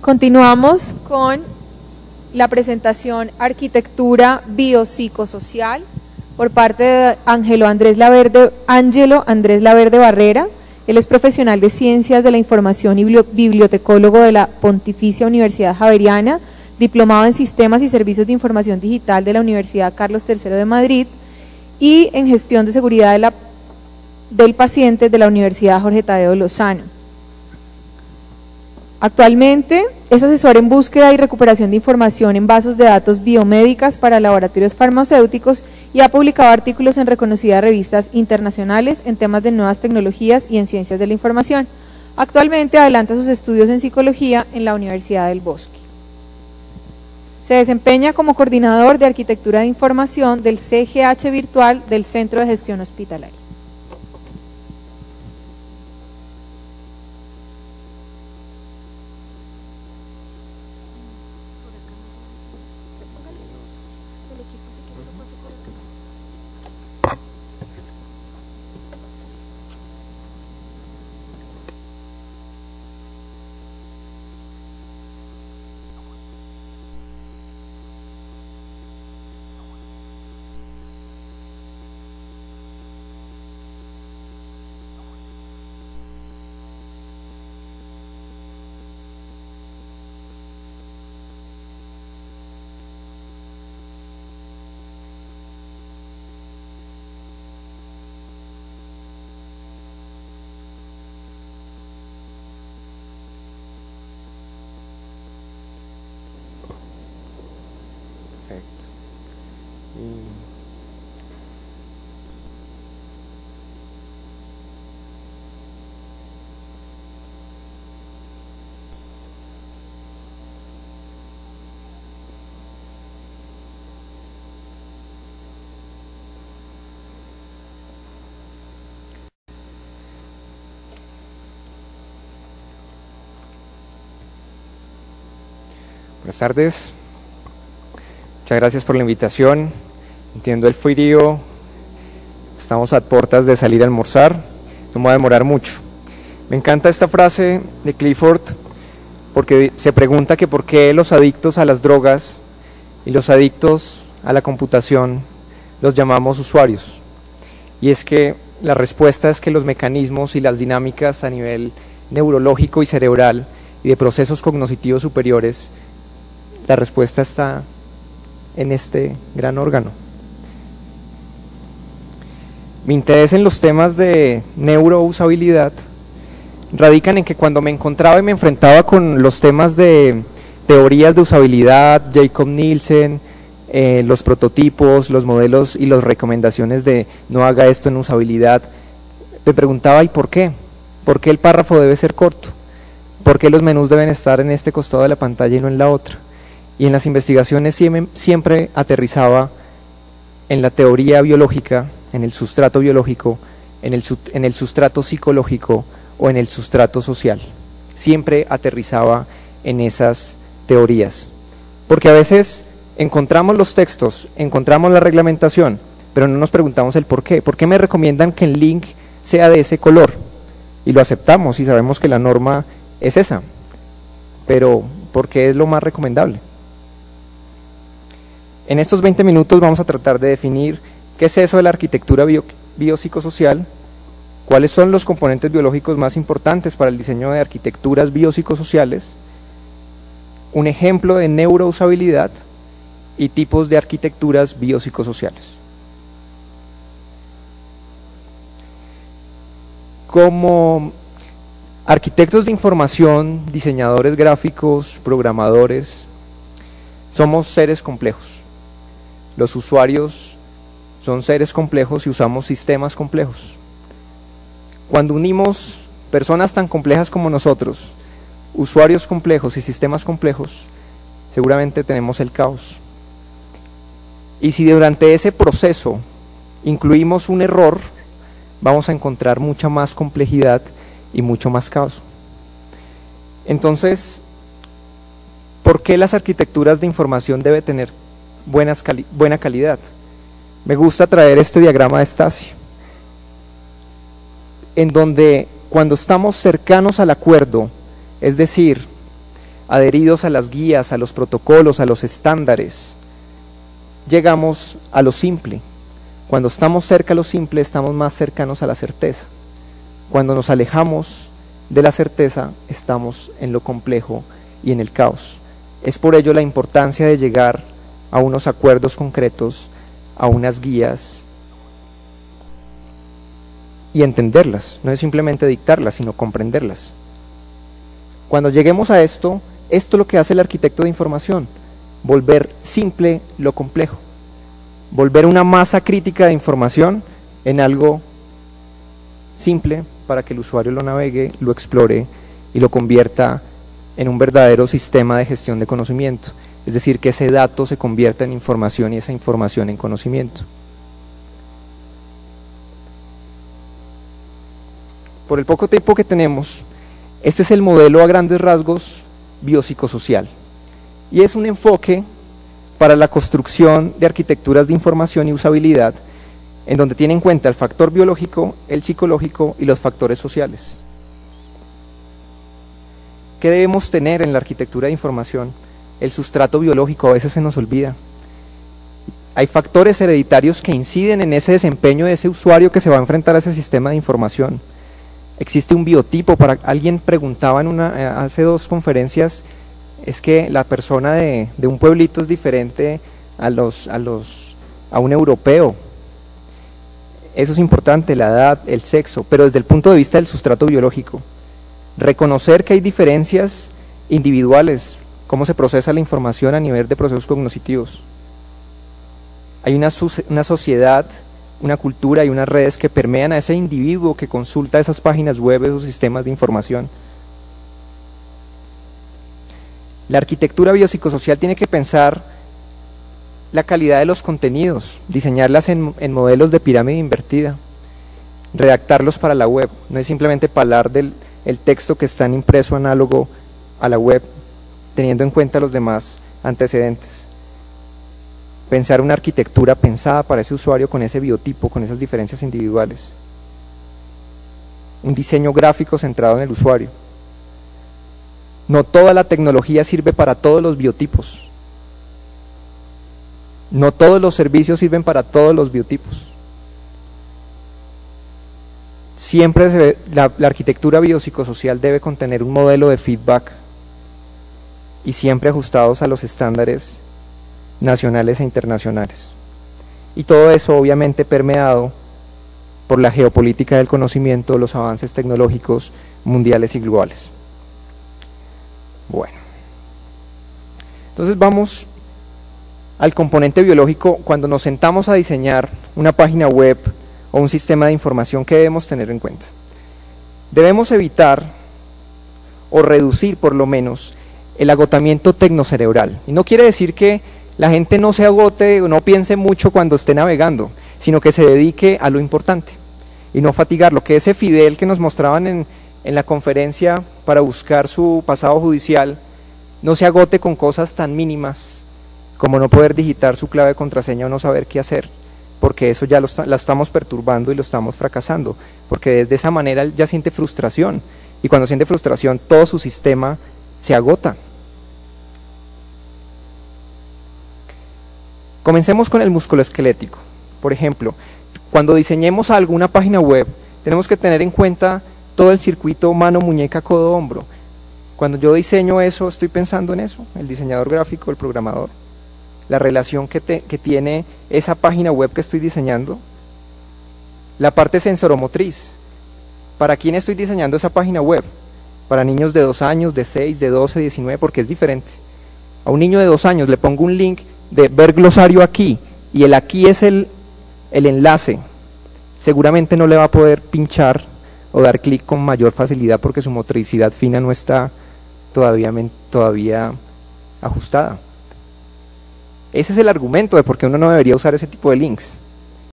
Continuamos con la presentación Arquitectura Biopsicosocial por parte de Ángelo Andrés Laverde Barrera. Él es profesional de Ciencias de la Información y bibliotecólogo de la Pontificia Universidad Javeriana, diplomado en Sistemas y Servicios de Información Digital de la Universidad Carlos III de Madrid y en Gestión de Seguridad del Paciente de la Universidad Jorge Tadeo Lozano. Actualmente es asesor en búsqueda y recuperación de información en bases de datos biomédicas para laboratorios farmacéuticos y ha publicado artículos en reconocidas revistas internacionales en temas de nuevas tecnologías y en ciencias de la información. Actualmente adelanta sus estudios en psicología en la Universidad del Bosque. Se desempeña como coordinador de arquitectura de información del CGH virtual del Centro de Gestión Hospitalaria. Buenas tardes, muchas gracias por la invitación. Entiendo el frío, estamos a puertas de salir a almorzar, no me va a demorar mucho. Me encanta esta frase de Clifford porque se pregunta que por qué los adictos a las drogas y los adictos a la computación los llamamos usuarios. Y es que la respuesta es que los mecanismos y las dinámicas a nivel neurológico y cerebral y de procesos cognitivos superiores, la respuesta está en este gran órgano. Mi interés en los temas de neurousabilidad radican en que cuando me encontraba y me enfrentaba con los temas de teorías de usabilidad, Jacob Nielsen, los prototipos, los modelos y las recomendaciones de no haga esto en usabilidad, me preguntaba ¿y por qué? ¿Por qué el párrafo debe ser corto? ¿Por qué los menús deben estar en este costado de la pantalla y no en la otra? Y en las investigaciones siempre aterrizaba en la teoría biológica, en el sustrato biológico, en el sustrato psicológico o en el sustrato social. Siempre aterrizaba en esas teorías. Porque a veces encontramos los textos, encontramos la reglamentación, pero no nos preguntamos el por qué. ¿Por qué me recomiendan que el link sea de ese color? Y lo aceptamos y sabemos que la norma es esa. Pero ¿por qué es lo más recomendable? En estos 20 minutos vamos a tratar de definir qué es eso de la arquitectura biopsicosocial, cuáles son los componentes biológicos más importantes para el diseño de arquitecturas biopsicosociales, un ejemplo de neurousabilidad y tipos de arquitecturas biopsicosociales. Como arquitectos de información, diseñadores gráficos, programadores, somos seres complejos. Los usuarios son seres complejos y usamos sistemas complejos. Cuando unimos personas tan complejas como nosotros, usuarios complejos y sistemas complejos, seguramente tenemos el caos. Y si durante ese proceso incluimos un error, vamos a encontrar mucha más complejidad y mucho más caos. Entonces, ¿por qué las arquitecturas de información deben tener buena calidad? Me gusta traer este diagrama de Stasi, en donde cuando estamos cercanos al acuerdo, es decir, adheridos a las guías, a los protocolos, a los estándares, llegamos a lo simple. Cuando estamos cerca a lo simple, estamos más cercanos a la certeza. Cuando nos alejamos de la certeza, estamos en lo complejo y en el caos. Es por ello la importancia de llegar a unos acuerdos concretos, a unas guías y entenderlas. No es simplemente dictarlas, sino comprenderlas. Cuando lleguemos a esto es lo que hace el arquitecto de información: volver simple lo complejo, volver una masa crítica de información en algo simple para que el usuario lo navegue, lo explore y lo convierta en un verdadero sistema de gestión de conocimiento, es decir, que ese dato se convierta en información y esa información en conocimiento. Por el poco tiempo que tenemos, este es el modelo a grandes rasgos biopsicosocial, y es un enfoque para la construcción de arquitecturas de información y usabilidad en donde tiene en cuenta el factor biológico, el psicológico y los factores sociales. ¿Qué debemos tener en la arquitectura de información? El sustrato biológico a veces se nos olvida. Hay factores hereditarios que inciden en ese desempeño de ese usuario que se va a enfrentar a ese sistema de información. Existe un biotipo. Alguien preguntaba hace 2 conferencias, es que la persona de un pueblito es diferente a un europeo. Eso es importante, la edad, el sexo, pero desde el punto de vista del sustrato biológico. Reconocer que hay diferencias individuales, cómo se procesa la información a nivel de procesos cognitivos. Hay una sociedad, una cultura y unas redes que permean a ese individuo que consulta esas páginas web, esos sistemas de información. La arquitectura biopsicosocial tiene que pensar la calidad de los contenidos, diseñarlas en modelos de pirámide invertida, redactarlos para la web. No es simplemente hablar del texto que está en impreso análogo a la web, teniendo en cuenta los demás antecedentes. Pensar una arquitectura pensada para ese usuario con ese biotipo, con esas diferencias individuales. Un diseño gráfico centrado en el usuario. No toda la tecnología sirve para todos los biotipos. No todos los servicios sirven para todos los biotipos. Siempre la arquitectura biopsicosocial debe contener un modelo de feedback y siempre ajustados a los estándares nacionales e internacionales. Y todo eso obviamente permeado por la geopolítica del conocimiento, los avances tecnológicos mundiales y globales. Bueno, entonces vamos al componente biológico. Cuando nos sentamos a diseñar una página web o un sistema de información, ¿qué debemos tener en cuenta? Debemos evitar o reducir por lo menos el agotamiento tecnocerebral. Y no quiere decir que la gente no se agote o no piense mucho cuando esté navegando, sino que se dedique a lo importante y no fatigarlo. Que ese Fidel que nos mostraban en la conferencia para buscar su pasado judicial no se agote con cosas tan mínimas como no poder digitar su clave de contraseña o no saber qué hacer, porque eso ya la estamos perturbando y lo estamos fracasando, porque de esa manera él ya siente frustración, y cuando siente frustración todo su sistema se agota. Comencemos con el musculoesquelético. Por ejemplo, cuando diseñemos alguna página web, tenemos que tener en cuenta todo el circuito mano, muñeca, codo, hombro. Cuando yo diseño eso, estoy pensando en eso, el diseñador gráfico, el programador. La relación que tiene esa página web que estoy diseñando. La parte sensoromotriz. ¿Para quién estoy diseñando esa página web? Para niños de 2 años, de 6, de 12, 19, porque es diferente. A un niño de 2 años le pongo un link de ver glosario aquí, y el aquí es el enlace. Seguramente no le va a poder pinchar o dar clic con mayor facilidad porque su motricidad fina no está todavía ajustada. Ese es el argumento de por qué uno no debería usar ese tipo de links.